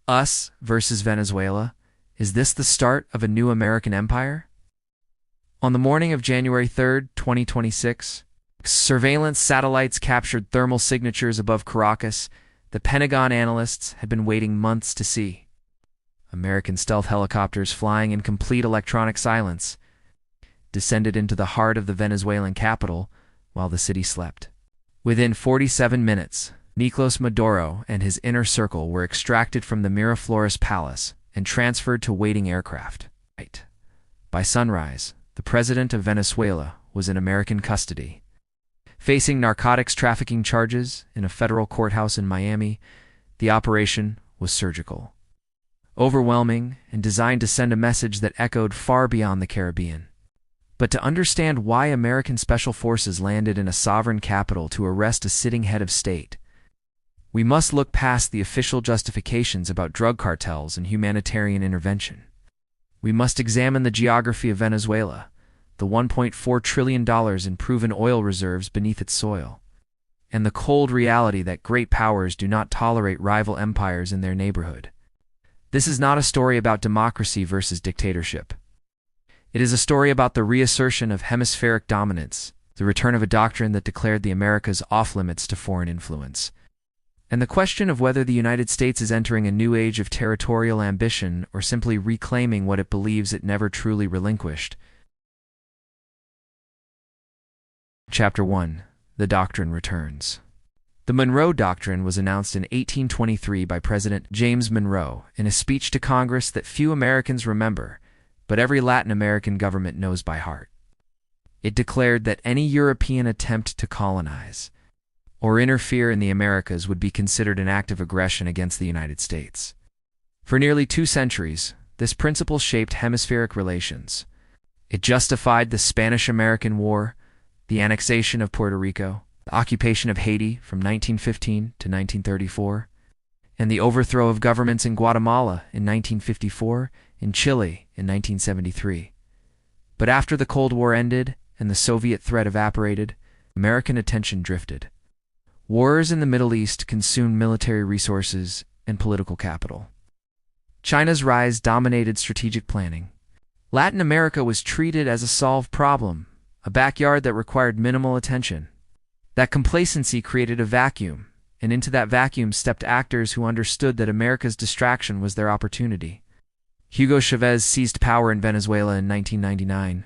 Us versus Venezuela? Is this the start of a new American empire? On the morning of January 3, 2026, surveillance satellites captured thermal signatures above Caracas the Pentagon analysts had been waiting months to see. American stealth helicopters flying in complete electronic silence descended into the heart of the Venezuelan capital while the city slept. Within 47 minutes, Nicolás Maduro and his inner circle were extracted from the Miraflores Palace and transferred to waiting aircraft. By sunrise, the president of Venezuela was in American custody. Facing narcotics trafficking charges in a federal courthouse in Miami, the operation was surgical, overwhelming, and designed to send a message that echoed far beyond the Caribbean. But to understand why American special forces landed in a sovereign capital to arrest a sitting head of state, we must look past the official justifications about drug cartels and humanitarian intervention. We must examine the geography of Venezuela, the $1.4 trillion in proven oil reserves beneath its soil, and the cold reality that great powers do not tolerate rival empires in their neighborhood. This is not a story about democracy versus dictatorship. It is a story about the reassertion of hemispheric dominance, the return of a doctrine that declared the Americas off-limits to foreign influence, and the question of whether the United States is entering a new age of territorial ambition or simply reclaiming what it believes it never truly relinquished. Chapter 1. The Doctrine returns. The Monroe Doctrine was announced in 1823 by President James Monroe in a speech to Congress that few Americans remember, but every Latin American government knows by heart. It declared that any European attempt to colonize or interfere in the Americas would be considered an act of aggression against the United States. For nearly 2 centuries, this principle shaped hemispheric relations. It justified the Spanish-American War, the annexation of Puerto Rico, the occupation of Haiti from 1915 to 1934, and the overthrow of governments in Guatemala in 1954, in Chile in 1973. But after the Cold War ended and the Soviet threat evaporated, American attention drifted. Wars in the Middle East consumed military resources and political capital. China's rise dominated strategic planning. Latin America was treated as a solved problem, a backyard that required minimal attention. That complacency created a vacuum, and into that vacuum stepped actors who understood that America's distraction was their opportunity. Hugo Chávez seized power in Venezuela in 1999,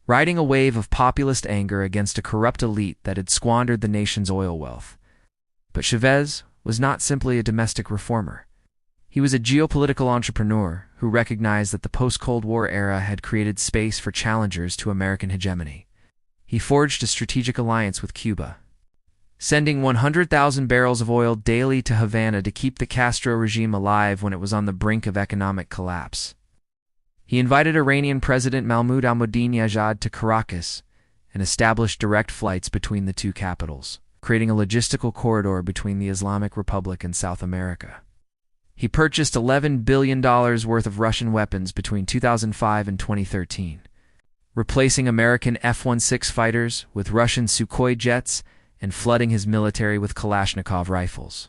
riding a wave of populist anger against a corrupt elite that had squandered the nation's oil wealth. But Chávez was not simply a domestic reformer. He was a geopolitical entrepreneur who recognized that the post-Cold War era had created space for challengers to American hegemony. He forged a strategic alliance with Cuba, sending 100,000 barrels of oil daily to Havana to keep the Castro regime alive when it was on the brink of economic collapse. He invited Iranian President Mahmoud Ahmadinejad to Caracas and established direct flights between the two capitals, creating a logistical corridor between the Islamic Republic and South America. He purchased $11 billion worth of Russian weapons between 2005 and 2013, replacing American F-16 fighters with Russian Sukhoi jets and flooding his military with Kalashnikov rifles.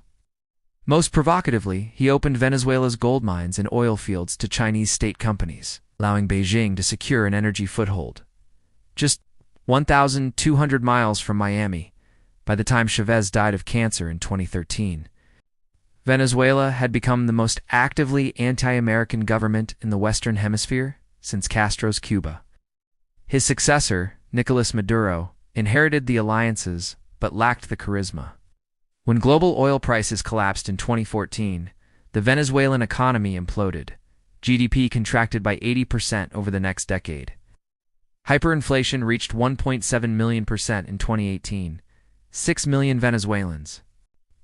Most provocatively, he opened Venezuela's gold mines and oil fields to Chinese state companies, allowing Beijing to secure an energy foothold. Just 1,200 miles from Miami, by the time Chávez died of cancer in 2013, Venezuela had become the most actively anti-American government in the Western Hemisphere since Castro's Cuba. His successor, Nicolás Maduro, inherited the alliances but lacked the charisma. When global oil prices collapsed in 2014, the Venezuelan economy imploded. GDP contracted by 80% over the next decade. Hyperinflation reached 1.7 million% in 2018, 6 million Venezuelans.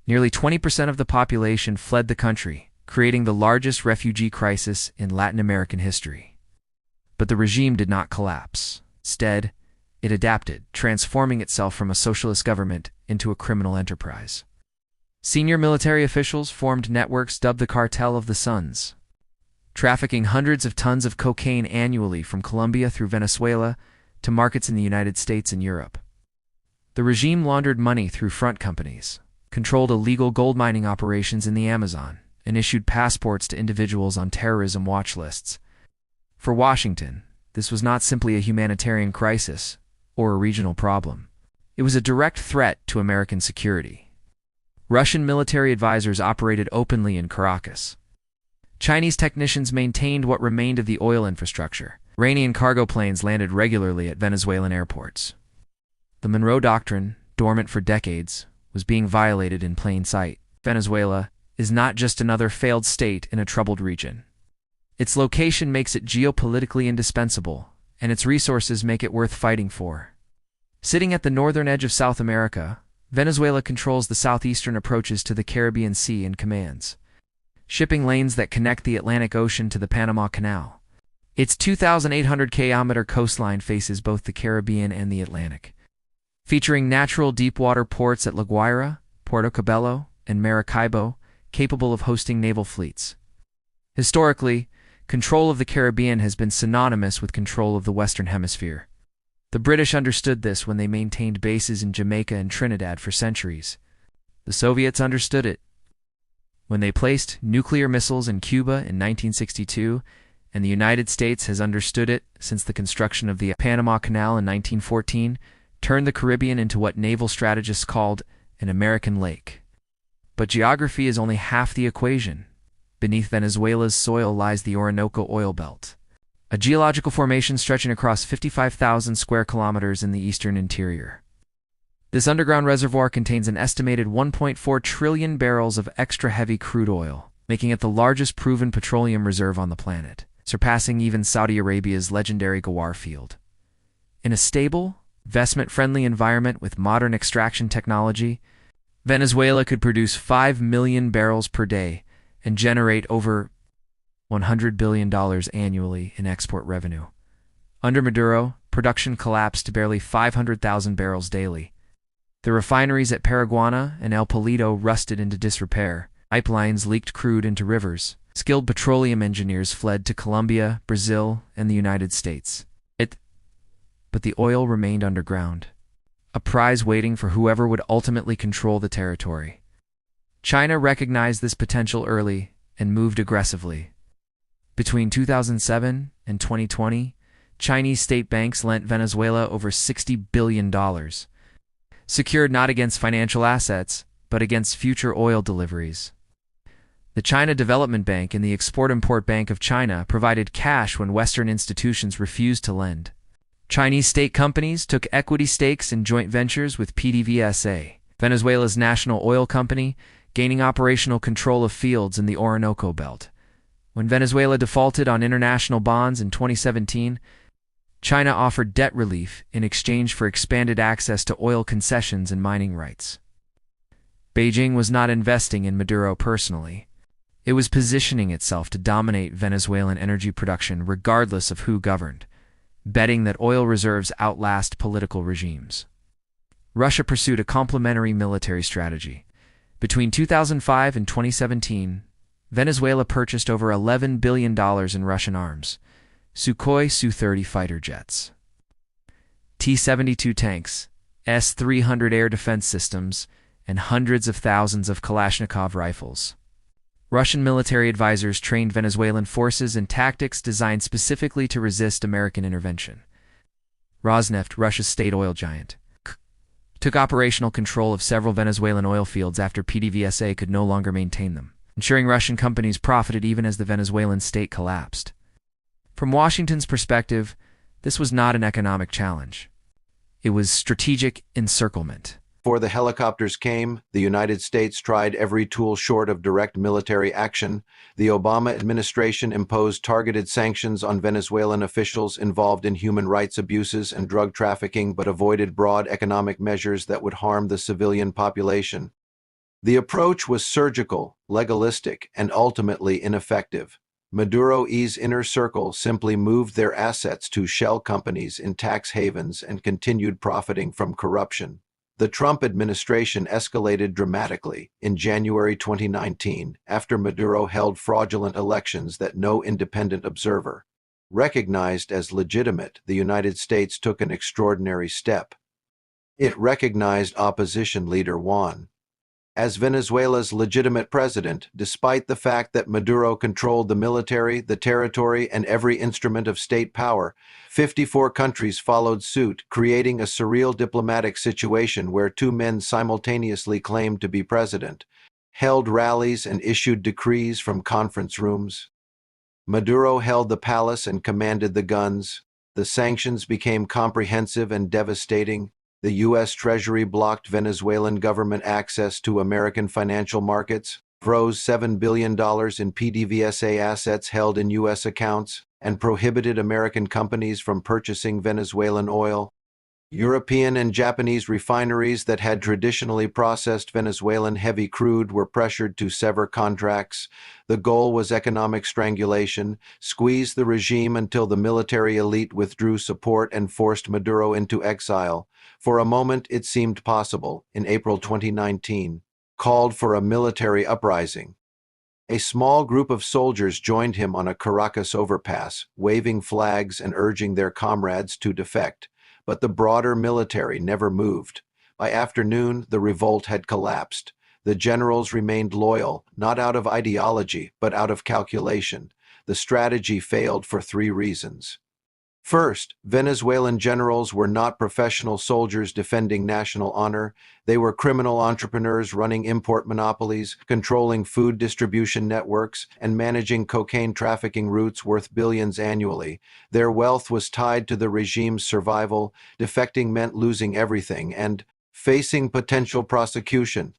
Nearly 20% of the population fled the country, creating the largest refugee crisis in Latin American history. But the regime did not collapse. Instead, it adapted, transforming itself from a socialist government into a criminal enterprise. Senior military officials formed networks dubbed the Cartel of the Suns, trafficking hundreds of tons of cocaine annually from Colombia through Venezuela to markets in the United States and Europe. The regime laundered money through front companies, controlled illegal gold mining operations in the Amazon, and issued passports to individuals on terrorism watch lists. For Washington, this was not simply a humanitarian crisis or a regional problem. It was a direct threat to American security. Russian military advisors operated openly in Caracas. Chinese technicians maintained what remained of the oil infrastructure. Iranian cargo planes landed regularly at Venezuelan airports. The Monroe Doctrine, dormant for decades, was being violated in plain sight. Venezuela is not just another failed state in a troubled region. Its location makes it geopolitically indispensable, and its resources make it worth fighting for. Sitting at the northern edge of South America, Venezuela controls the southeastern approaches to the Caribbean Sea and commands shipping lanes that connect the Atlantic Ocean to the Panama Canal. Its 2,800-kilometer coastline faces both the Caribbean and the Atlantic, featuring natural deepwater ports at La Guaira, Puerto Cabello, and Maracaibo, capable of hosting naval fleets. Historically, control of the Caribbean has been synonymous with control of the Western Hemisphere. The British understood this when they maintained bases in Jamaica and Trinidad for centuries. The Soviets understood it when they placed nuclear missiles in Cuba in 1962, and the United States has understood it since the construction of the Panama Canal in 1914, turned the Caribbean into what naval strategists called an American lake. But geography is only half the equation. Beneath Venezuela's soil lies the Orinoco Oil Belt, a geological formation stretching across 55,000 square kilometers in the eastern interior. This underground reservoir contains an estimated 1.4 trillion barrels of extra-heavy crude oil, making it the largest proven petroleum reserve on the planet, surpassing even Saudi Arabia's legendary Ghawar field. In a stable, investment-friendly environment with modern extraction technology, Venezuela could produce 5 million barrels per day and generate over $100 billion annually in export revenue. Under Maduro, production collapsed to barely 500,000 barrels daily. The refineries at Paraguana and El Palito rusted into disrepair. Pipelines leaked crude into rivers. Skilled petroleum engineers fled to Colombia, Brazil, and the United States. But the oil remained underground, a prize waiting for whoever would ultimately control the territory. China recognized this potential early and moved aggressively. Between 2007 and 2020, Chinese state banks lent Venezuela over $60 billion, secured not against financial assets, but against future oil deliveries. The China Development Bank and the Export-Import Bank of China provided cash when Western institutions refused to lend. Chinese state companies took equity stakes in joint ventures with PDVSA, Venezuela's national oil company, gaining operational control of fields in the Orinoco Belt. When Venezuela defaulted on international bonds in 2017, China offered debt relief in exchange for expanded access to oil concessions and mining rights. Beijing was not investing in Maduro personally. It was positioning itself to dominate Venezuelan energy production regardless of who governed, betting that oil reserves outlast political regimes. Russia pursued a complementary military strategy. Between 2005 and 2017, Venezuela purchased over $11 billion in Russian arms, Sukhoi Su-30 fighter jets, T-72 tanks, S-300 air defense systems, and hundreds of thousands of Kalashnikov rifles. Russian military advisors trained Venezuelan forces in tactics designed specifically to resist American intervention. Rosneft, Russia's state oil giant, took operational control of several Venezuelan oil fields after PDVSA could no longer maintain them, ensuring Russian companies profited even as the Venezuelan state collapsed. From Washington's perspective, this was not an economic challenge. It was strategic encirclement. Before the helicopters came, the United States tried every tool short of direct military action. The Obama administration imposed targeted sanctions on Venezuelan officials involved in human rights abuses and drug trafficking, but avoided broad economic measures that would harm the civilian population. The approach was surgical, legalistic, and ultimately ineffective. Maduro's inner circle simply moved their assets to shell companies in tax havens and continued profiting from corruption. The Trump administration escalated dramatically in January 2019 after Maduro held fraudulent elections that no independent observer recognized as legitimate. The United States took an extraordinary step. It recognized opposition leader Juan as Venezuela's legitimate president, despite the fact that Maduro controlled the military, the territory, and every instrument of state power. 54 countries followed suit, creating a surreal diplomatic situation where two men simultaneously claimed to be president, held rallies, and issued decrees from conference rooms. Maduro held the palace and commanded the guns. The sanctions became comprehensive and devastating. The U.S. Treasury blocked Venezuelan government access to American financial markets, froze $7 billion in PDVSA assets held in U.S. accounts, and prohibited American companies from purchasing Venezuelan oil. European and Japanese refineries that had traditionally processed Venezuelan heavy crude were pressured to sever contracts. The goal was economic strangulation, squeeze the regime until the military elite withdrew support and forced Maduro into exile. For a moment, it seemed possible, in April 2019, called for a military uprising. A small group of soldiers joined him on a Caracas overpass, waving flags and urging their comrades to defect. But the broader military never moved. By afternoon, the revolt had collapsed. The generals remained loyal, not out of ideology, but out of calculation. The strategy failed for three reasons. First, Venezuelan generals were not professional soldiers defending national honor. They were criminal entrepreneurs running import monopolies, controlling food distribution networks, and managing cocaine trafficking routes worth billions annually. Their wealth was tied to the regime's survival. Defecting meant losing everything and facing potential prosecution.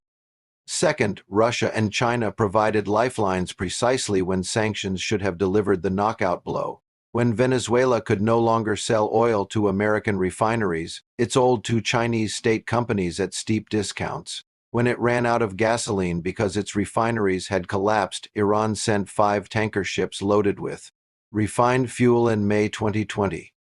Second, Russia and China provided lifelines precisely when sanctions should have delivered the knockout blow. When Venezuela could no longer sell oil to American refineries, it sold to Chinese state companies at steep discounts. When it ran out of gasoline because its refineries had collapsed, Iran sent 5 tanker ships loaded with refined fuel in May 2020.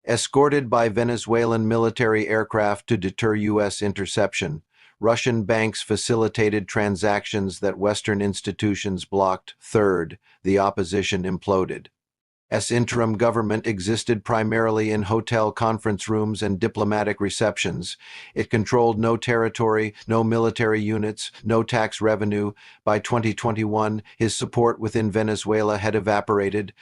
Escorted by Venezuelan military aircraft to deter U.S. interception, Russian banks facilitated transactions that Western institutions blocked. Third, the opposition imploded. As interim government existed primarily in hotel conference rooms and diplomatic receptions. It controlled no territory, no military units, no tax revenue. By 2021, his support within Venezuela had evaporated.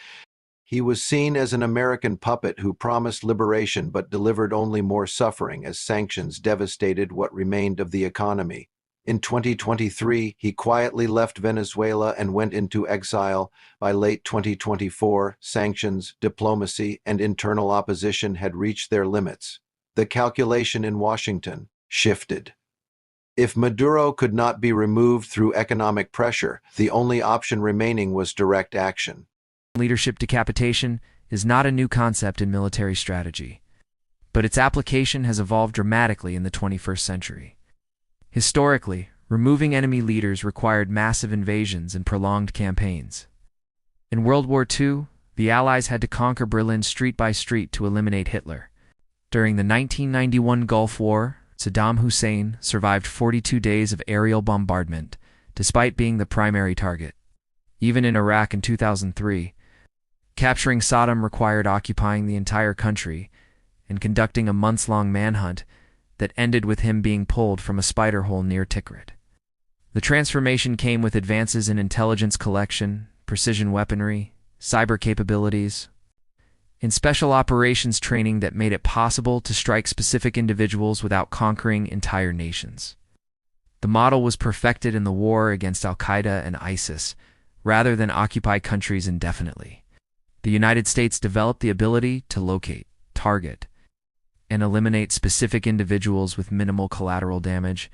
He was seen as an American puppet who promised liberation but delivered only more suffering as sanctions devastated what remained of the economy. In 2023, he quietly left Venezuela and went into exile. By late 2024, sanctions, diplomacy, and internal opposition had reached their limits. The calculation in Washington shifted. If Maduro could not be removed through economic pressure, the only option remaining was direct action. Leadership decapitation is not a new concept in military strategy, but its application has evolved dramatically in the 21st century. Historically, removing enemy leaders required massive invasions and prolonged campaigns. In World War II, the Allies had to conquer Berlin street by street to eliminate Hitler. During the 1991 Gulf War, Saddam Hussein survived 42 days of aerial bombardment, despite being the primary target. Even in Iraq in 2003, capturing Saddam required occupying the entire country and conducting a months-long manhunt that ended with him being pulled from a spider hole near Tikrit. The transformation came with advances in intelligence collection, precision weaponry, cyber capabilities, and special operations training that made it possible to strike specific individuals without conquering entire nations. The model was perfected in the war against Al-Qaeda and ISIS, rather than occupy countries indefinitely. The United States developed the ability to locate, target, and eliminate specific individuals with minimal collateral damage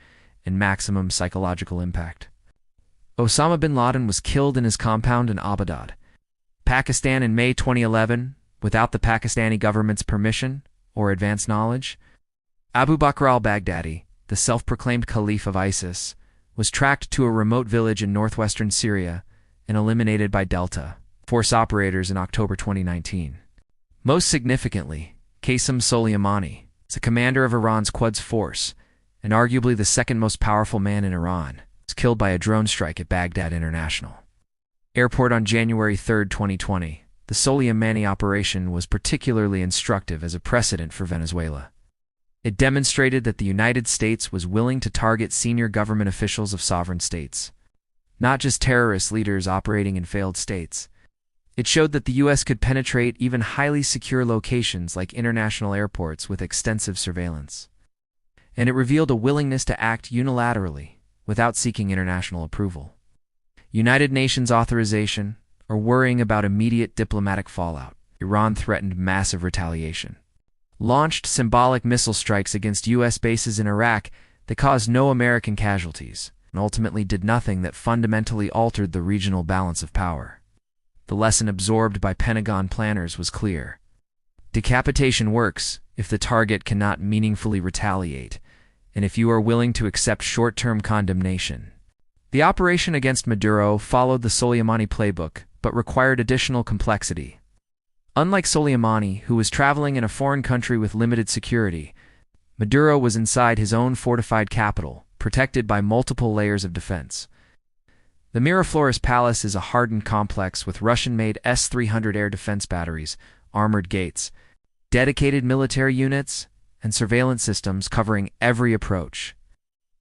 and maximum psychological impact. Osama bin Laden was killed in his compound in Abbottabad, Pakistan in May 2011 without the Pakistani government's permission or advance knowledge. Abu Bakr al-Baghdadi, the self-proclaimed caliph of ISIS, was tracked to a remote village in northwestern Syria and eliminated by Delta Force operators in October 2019. Most significantly, Qasem Soleimani, the commander of Iran's Quds Force, and arguably the second most powerful man in Iran, was killed by a drone strike at Baghdad International Airport on January 3, 2020. The Soleimani operation was particularly instructive as a precedent for Venezuela. It demonstrated that the United States was willing to target senior government officials of sovereign states, not just terrorist leaders operating in failed states. It showed that the U.S. could penetrate even highly secure locations like international airports with extensive surveillance. And it revealed a willingness to act unilaterally, without seeking international approval, United Nations authorization, or worrying about immediate diplomatic fallout. Iran threatened massive retaliation, launched symbolic missile strikes against U.S. bases in Iraq that caused no American casualties, and ultimately did nothing that fundamentally altered the regional balance of power. The lesson absorbed by Pentagon planners was clear. Decapitation works if the target cannot meaningfully retaliate, and if you are willing to accept short-term condemnation. The operation against Maduro followed the Soleimani playbook, but required additional complexity. Unlike Soleimani, who was traveling in a foreign country with limited security, Maduro was inside his own fortified capital, protected by multiple layers of defense. The Miraflores Palace is a hardened complex with Russian-made S-300 air defense batteries, armored gates, dedicated military units, and surveillance systems covering every approach.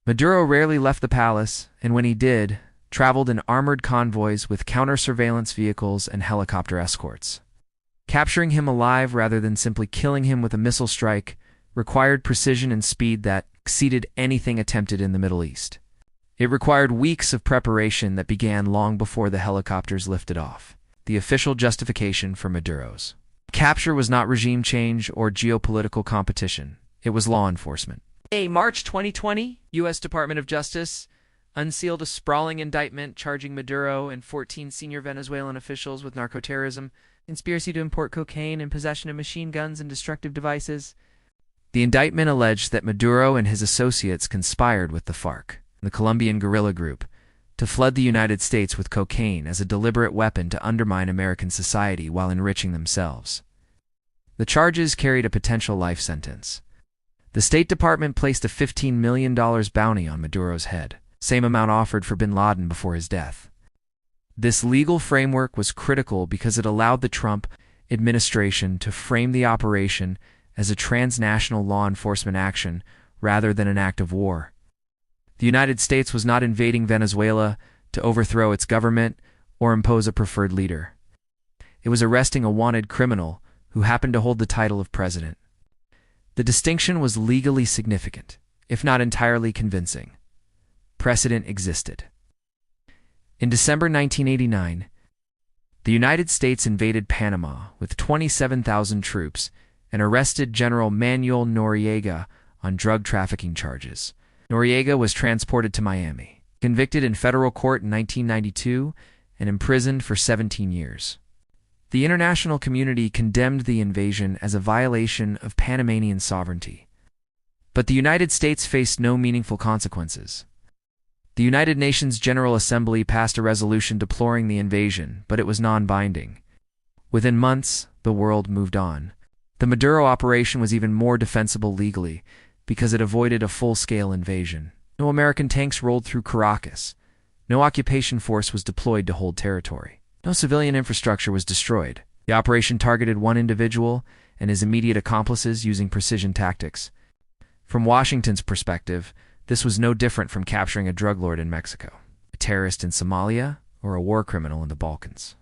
Maduro rarely left the palace, and when he did, traveled in armored convoys with counter-surveillance vehicles and helicopter escorts. Capturing him alive rather than simply killing him with a missile strike required precision and speed that exceeded anything attempted in the Middle East. It required weeks of preparation that began long before the helicopters lifted off. The official justification for Maduro's capture was not regime change or geopolitical competition. It was law enforcement. In March 2020, U.S. Department of Justice unsealed a sprawling indictment charging Maduro and 14 senior Venezuelan officials with narco-terrorism, conspiracy to import cocaine, and possession of machine guns and destructive devices. The indictment alleged that Maduro and his associates conspired with the FARC, the Colombian guerrilla group, to flood the United States with cocaine as a deliberate weapon to undermine American society while enriching themselves. The charges carried a potential life sentence. The State Department placed a $15 million bounty on Maduro's head, same amount offered for bin Laden before his death. This legal framework was critical because it allowed the Trump administration to frame the operation as a transnational law enforcement action rather than an act of war. The United States was not invading Venezuela to overthrow its government or impose a preferred leader. It was arresting a wanted criminal who happened to hold the title of president. The distinction was legally significant, if not entirely convincing. Precedent existed. In December 1989, the United States invaded Panama with 27,000 troops and arrested General Manuel Noriega on drug trafficking charges. Noriega was transported to Miami, convicted in federal court in 1992, and imprisoned for 17 years. The international community condemned the invasion as a violation of Panamanian sovereignty. But the United States faced no meaningful consequences. The United Nations General Assembly passed a resolution deploring the invasion, but it was non-binding. Within months, the world moved on. The Maduro operation was even more defensible legally because it avoided a full-scale invasion. No American tanks rolled through Caracas. No occupation force was deployed to hold territory. No civilian infrastructure was destroyed. The operation targeted one individual and his immediate accomplices using precision tactics. From Washington's perspective, this was no different from capturing a drug lord in Mexico, a terrorist in Somalia, or a war criminal in the Balkans.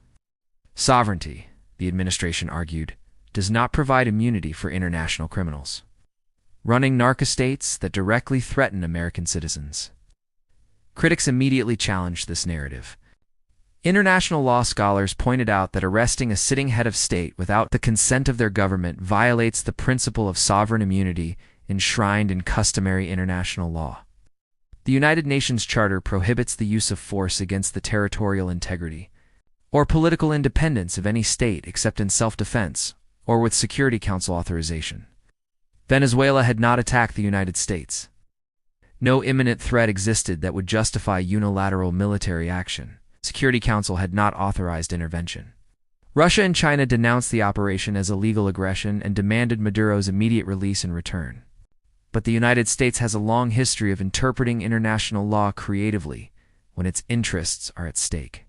Sovereignty, the administration argued, does not provide immunity for international criminals, running narco-states that directly threaten American citizens. Critics immediately challenged this narrative. International law scholars pointed out that arresting a sitting head of state without the consent of their government violates the principle of sovereign immunity enshrined in customary international law. The United Nations Charter prohibits the use of force against the territorial integrity or political independence of any state except in self-defense or with Security Council authorization. Venezuela had not attacked the United States. No imminent threat existed that would justify unilateral military action. Security Council had not authorized intervention. Russia and China denounced the operation as illegal aggression and demanded Maduro's immediate release in return. But the United States has a long history of interpreting international law creatively when its interests are at stake.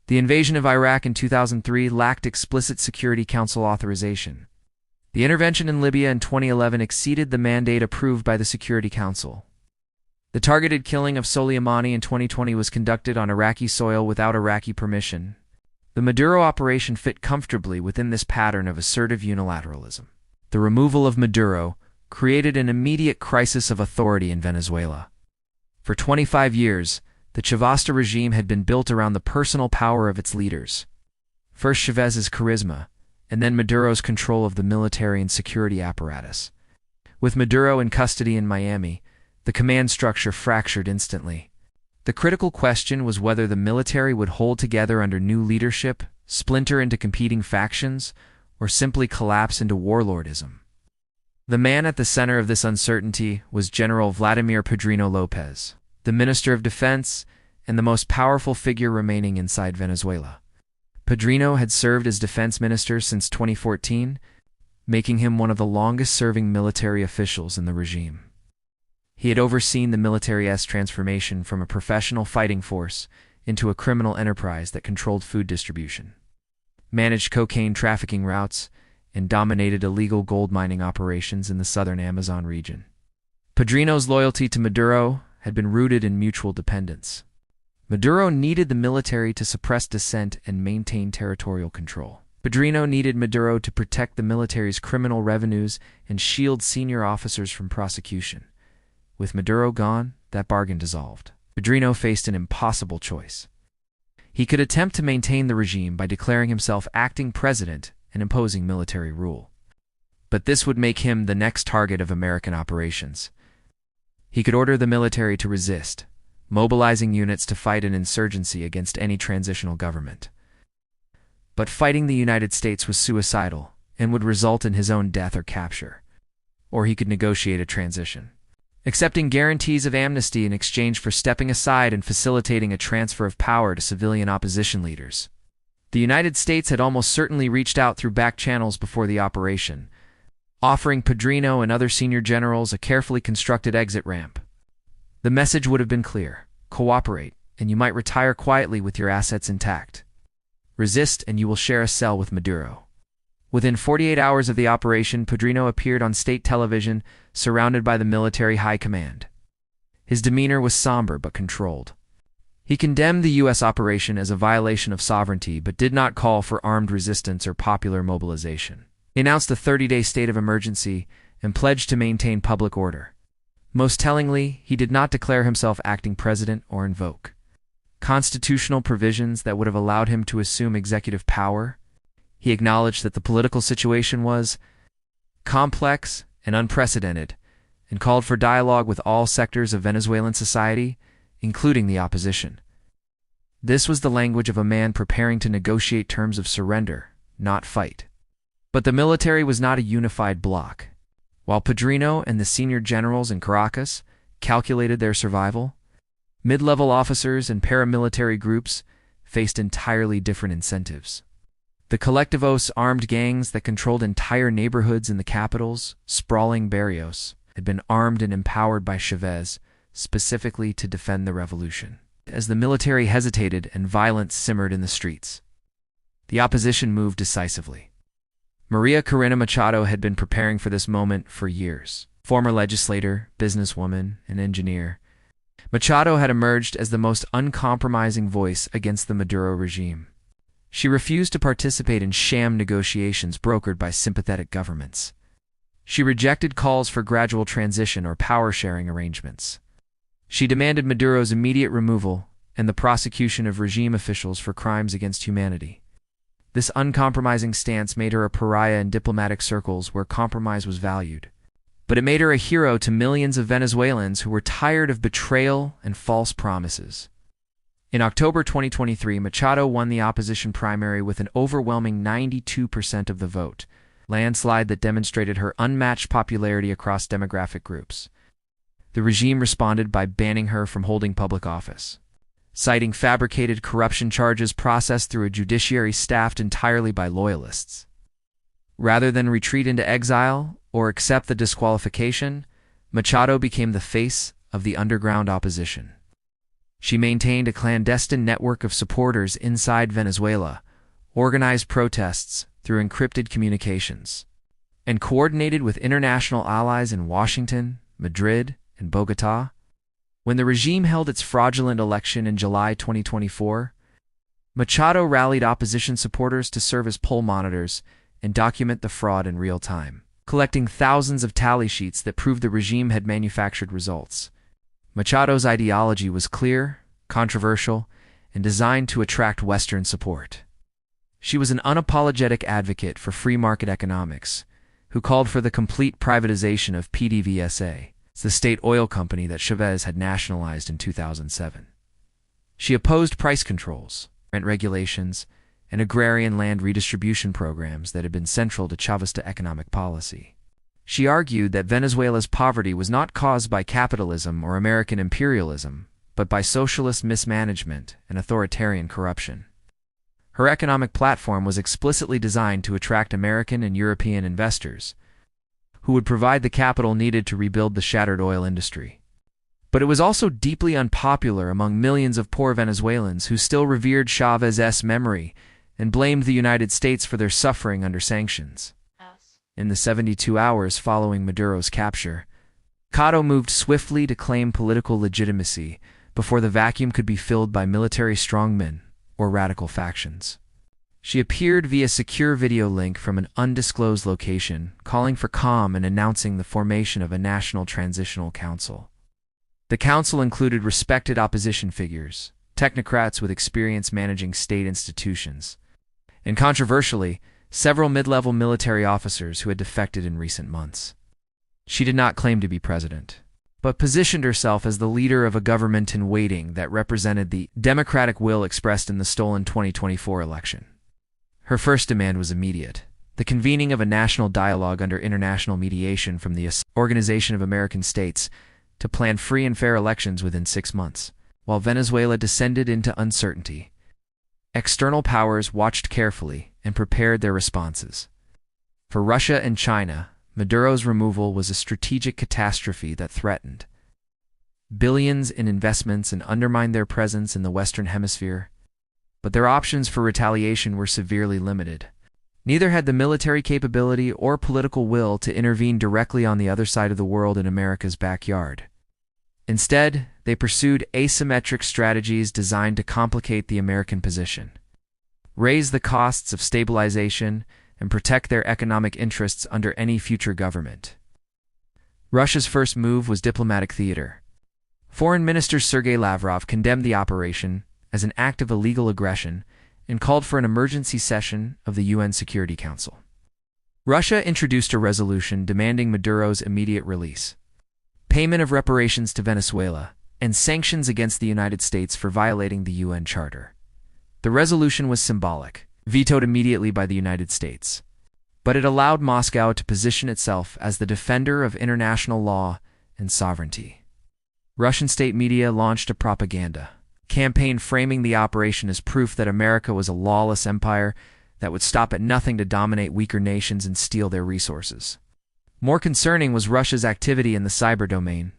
The invasion of Iraq in 2003 lacked explicit Security Council authorization. The intervention in Libya in 2011 exceeded the mandate approved by the Security Council. The targeted killing of Soleimani in 2020 was conducted on Iraqi soil without Iraqi permission. The Maduro operation fit comfortably within this pattern of assertive unilateralism. The removal of Maduro created an immediate crisis of authority in Venezuela. For 25 years, the Chavista regime had been built around the personal power of its leaders. First Chávez's charisma, and then Maduro's control of the military and security apparatus. With Maduro in custody in Miami, the command structure fractured instantly. The critical question was whether the military would hold together under new leadership, splinter into competing factions, or simply collapse into warlordism. The man at the center of this uncertainty was General Vladimir Padrino Lopez, the Minister of Defense and the most powerful figure remaining inside Venezuela. Padrino had served as defense minister since 2014, making him one of the longest-serving military officials in the regime. He had overseen the military's transformation from a professional fighting force into a criminal enterprise that controlled food distribution, managed cocaine trafficking routes, and dominated illegal gold mining operations in the southern Amazon region. Padrino's loyalty to Maduro had been rooted in mutual dependence. Maduro needed the military to suppress dissent and maintain territorial control. Padrino needed Maduro to protect the military's criminal revenues and shield senior officers from prosecution. With Maduro gone, that bargain dissolved. Padrino faced an impossible choice. He could attempt to maintain the regime by declaring himself acting president and imposing military rule. But this would make him the next target of American operations. He could order the military to resist, mobilizing units to fight an insurgency against any transitional government. But fighting the United States was suicidal and would result in his own death or capture. Or he could negotiate a transition, accepting guarantees of amnesty in exchange for stepping aside and facilitating a transfer of power to civilian opposition leaders. The United States had almost certainly reached out through back channels before the operation, offering Padrino and other senior generals a carefully constructed exit ramp. The message would have been clear: cooperate, and you might retire quietly with your assets intact. Resist, and you will share a cell with Maduro. Within 48 hours of the operation, Padrino appeared on state television, surrounded by the military high command. His demeanor was somber but controlled. He condemned the U.S. operation as a violation of sovereignty but did not call for armed resistance or popular mobilization. He announced a 30-day state of emergency and pledged to maintain public order. Most tellingly, he did not declare himself acting president or invoke constitutional provisions that would have allowed him to assume executive power. He acknowledged that the political situation was complex and unprecedented, and called for dialogue with all sectors of Venezuelan society, including the opposition. This was the language of a man preparing to negotiate terms of surrender, not fight. But the military was not a unified bloc. While Padrino and the senior generals in Caracas calculated their survival, mid-level officers and paramilitary groups faced entirely different incentives. The collectivos, armed gangs that controlled entire neighborhoods in the capitals, sprawling barrios, had been armed and empowered by Chávez specifically to defend the revolution. As the military hesitated and violence simmered in the streets, the opposition moved decisively. María Corina Machado had been preparing for this moment for years. Former legislator, businesswoman, and engineer, Machado had emerged as the most uncompromising voice against the Maduro regime. She refused to participate in sham negotiations brokered by sympathetic governments. She rejected calls for gradual transition or power-sharing arrangements. She demanded Maduro's immediate removal and the prosecution of regime officials for crimes against humanity. This uncompromising stance made her a pariah in diplomatic circles where compromise was valued. But it made her a hero to millions of Venezuelans who were tired of betrayal and false promises. In October 2023, Machado won the opposition primary with an overwhelming 92% of the vote, landslide that demonstrated her unmatched popularity across demographic groups. The regime responded by banning her from holding public office, citing fabricated corruption charges processed through a judiciary staffed entirely by loyalists. Rather than retreat into exile or accept the disqualification, Machado became the face of the underground opposition. She maintained a clandestine network of supporters inside Venezuela, organized protests through encrypted communications, and coordinated with international allies in Washington, Madrid, and Bogotá. When the regime held its fraudulent election in July 2024, Machado rallied opposition supporters to serve as poll monitors and document the fraud in real time, collecting thousands of tally sheets that proved the regime had manufactured results. Machado's ideology was clear, controversial, and designed to attract Western support. She was an unapologetic advocate for free market economics, who called for the complete privatization of PDVSA, the state oil company that Chávez had nationalized in 2007. She opposed price controls, rent regulations, and agrarian land redistribution programs that had been central to Chávez's economic policy. She argued that Venezuela's poverty was not caused by capitalism or American imperialism, but by socialist mismanagement and authoritarian corruption. Her economic platform was explicitly designed to attract American and European investors, who would provide the capital needed to rebuild the shattered oil industry. But it was also deeply unpopular among millions of poor Venezuelans who still revered Chávez's memory and blamed the United States for their suffering under sanctions. In the 72 hours following Maduro's capture, Machado moved swiftly to claim political legitimacy before the vacuum could be filled by military strongmen or radical factions. She appeared via secure video link from an undisclosed location, calling for calm and announcing the formation of a National Transitional Council. The council included respected opposition figures, technocrats with experience managing state institutions, and controversially, several mid-level military officers who had defected in recent months. She did not claim to be president, but positioned herself as the leader of a government in waiting that represented the democratic will expressed in the stolen 2024 election. Her first demand was immediate: the convening of a national dialogue under international mediation from the Organization of American States to plan free and fair elections within 6 months. While Venezuela descended into uncertainty, external powers watched carefully and prepared their responses. For Russia and China, Maduro's removal was a strategic catastrophe that threatened billions in investments and undermined their presence in the Western Hemisphere. But their options for retaliation were severely limited. Neither had the military capability or political will to intervene directly on the other side of the world in America's backyard. Instead, they pursued asymmetric strategies designed to complicate the American position, raise the costs of stabilization, and protect their economic interests under any future government. Russia's first move was diplomatic theater. Foreign Minister Sergei Lavrov condemned the operation as an act of illegal aggression and called for an emergency session of the UN Security Council. Russia introduced a resolution demanding Maduro's immediate release, payment of reparations to Venezuela, and sanctions against the United States for violating the UN Charter. The resolution was symbolic, vetoed immediately by the United States, but it allowed Moscow to position itself as the defender of international law and sovereignty. Russian state media launched a propaganda campaign framing the operation as proof that America was a lawless empire that would stop at nothing to dominate weaker nations and steal their resources. More concerning was Russia's activity in the cyber domain.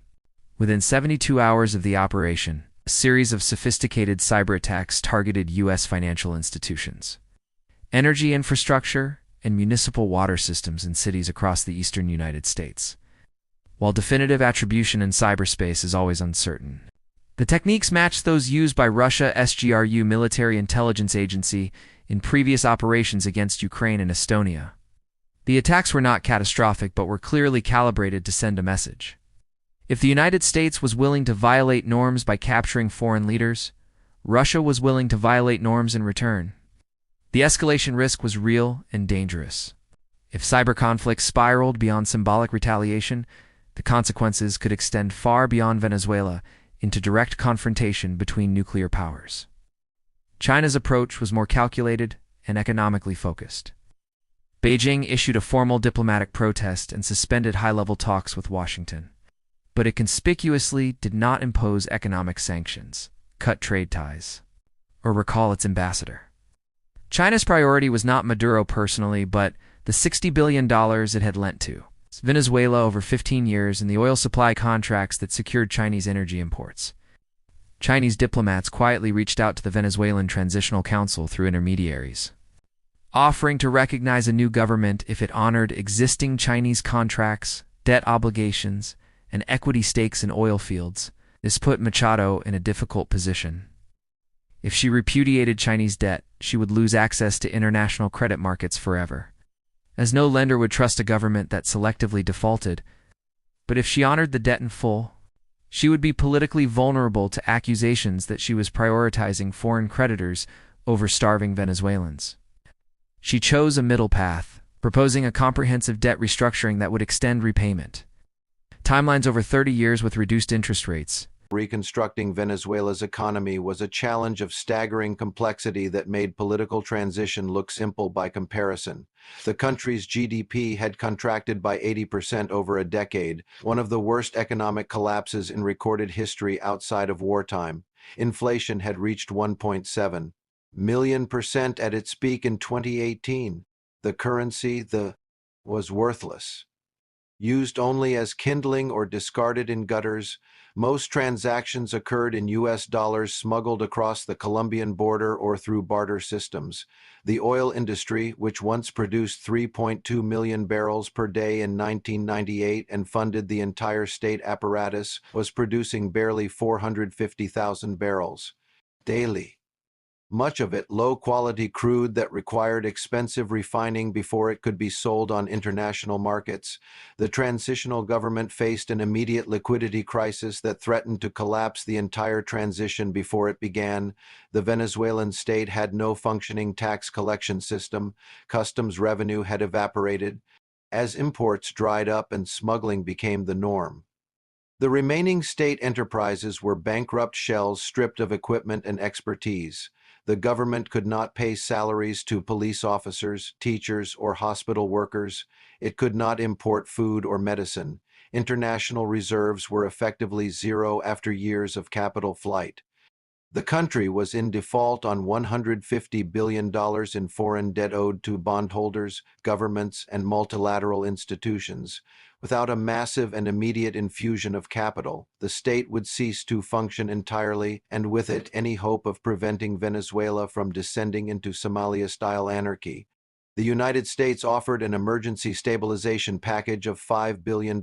Within 72 hours of the operation, a series of sophisticated cyber attacks targeted U.S. financial institutions, energy infrastructure, and municipal water systems in cities across the eastern United States. While definitive attribution in cyberspace is always uncertain, the techniques matched those used by Russia's GRU military intelligence agency in previous operations against Ukraine and Estonia. The attacks were not catastrophic but were clearly calibrated to send a message. If the United States was willing to violate norms by capturing foreign leaders, Russia was willing to violate norms in return. The escalation risk was real and dangerous. If cyber conflicts spiraled beyond symbolic retaliation, the consequences could extend far beyond Venezuela into direct confrontation between nuclear powers. China's approach was more calculated and economically focused. Beijing issued a formal diplomatic protest and suspended high-level talks with Washington, but it conspicuously did not impose economic sanctions, cut trade ties, or recall its ambassador. China's priority was not Maduro personally, but the $60 billion it had lent to Venezuela over 15 years and the oil supply contracts that secured Chinese energy imports. Chinese diplomats quietly reached out to the Venezuelan Transitional Council through intermediaries, offering to recognize a new government if it honored existing Chinese contracts, debt obligations, and equity stakes in oil fields. This put Machado in a difficult position. If she repudiated Chinese debt, she would lose access to international credit markets forever, as no lender would trust a government that selectively defaulted. But if she honored the debt in full, she would be politically vulnerable to accusations that she was prioritizing foreign creditors over starving Venezuelans. She chose a middle path, proposing a comprehensive debt restructuring that would extend repayment timelines over 30 years with reduced interest rates. Reconstructing Venezuela's economy was a challenge of staggering complexity that made political transition look simple by comparison. The country's GDP had contracted by 80% over a decade, one of the worst economic collapses in recorded history outside of wartime. Inflation had reached 1.7 million percent at its peak in 2018. The currency, was worthless. Used only as kindling or discarded in gutters, most transactions occurred in U.S. dollars smuggled across the Colombian border or through barter systems. The oil industry, which once produced 3.2 million barrels per day in 1998 and funded the entire state apparatus, was producing barely 450,000 barrels daily. Much of it low-quality crude that required expensive refining before it could be sold on international markets. The transitional government faced an immediate liquidity crisis that threatened to collapse the entire transition before it began. The Venezuelan state had no functioning tax collection system. Customs revenue had evaporated, as imports dried up and smuggling became the norm. The remaining state enterprises were bankrupt shells stripped of equipment and expertise. The government could not pay salaries to police officers, teachers, or hospital workers. It could not import food or medicine. International reserves were effectively zero after years of capital flight. The country was in default on $150 billion in foreign debt owed to bondholders, governments, and multilateral institutions. Without a massive and immediate infusion of capital, the state would cease to function entirely, and with it any hope of preventing Venezuela from descending into Somalia-style anarchy. The United States offered an emergency stabilization package of $5 billion,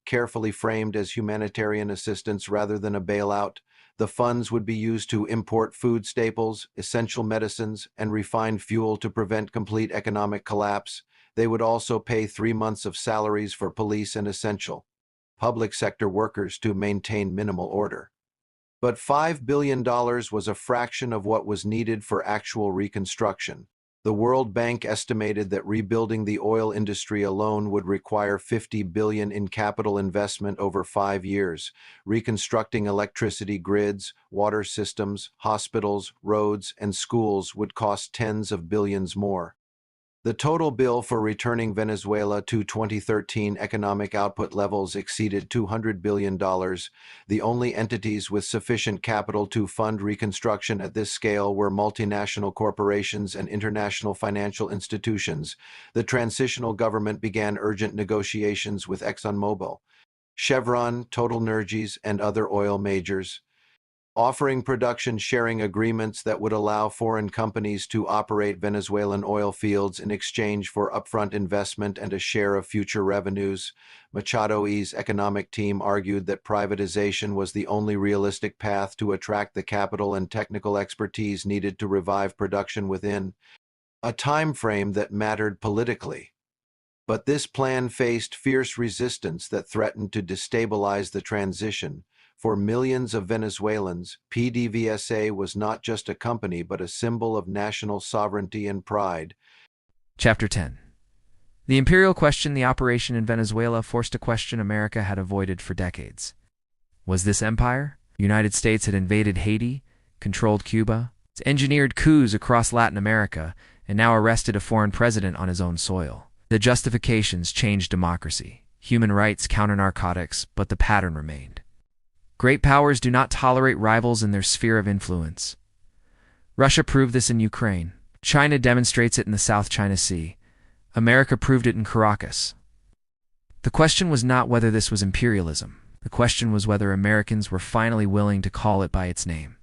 carefully framed as humanitarian assistance rather than a bailout. The funds would be used to import food staples, essential medicines, and refined fuel to prevent complete economic collapse. They would also pay 3 months of salaries for police and essential public sector workers to maintain minimal order. But $5 billion was a fraction of what was needed for actual reconstruction. The World Bank estimated that rebuilding the oil industry alone would require $50 billion in capital investment over 5 years. Reconstructing electricity grids, water systems, hospitals, roads, and schools would cost tens of billions more. The total bill for returning Venezuela to 2013 economic output levels exceeded $200 billion. The only entities with sufficient capital to fund reconstruction at this scale were multinational corporations and international financial institutions. The transitional government began urgent negotiations with ExxonMobil, Chevron, TotalEnergies, and other oil majors, offering production sharing agreements that would allow foreign companies to operate Venezuelan oil fields in exchange for upfront investment and a share of future revenues. Machado's economic team argued that privatization was the only realistic path to attract the capital and technical expertise needed to revive production within a time frame that mattered politically. But this plan faced fierce resistance that threatened to destabilize the transition. For millions of Venezuelans, PDVSA was not just a company but a symbol of national sovereignty and pride. Chapter 10. The imperial question the operation in Venezuela forced a question America had avoided for decades. Was this empire? The United States had invaded Haiti, controlled Cuba, engineered coups across Latin America, and now arrested a foreign president on his own soil. The justifications changed democracy, human rights, counter-narcotics, but the pattern remained. Great powers do not tolerate rivals in their sphere of influence. Russia proved this in Ukraine. China demonstrates it in the South China Sea. America proved it in Caracas. The question was not whether this was imperialism. The question was whether Americans were finally willing to call it by its name.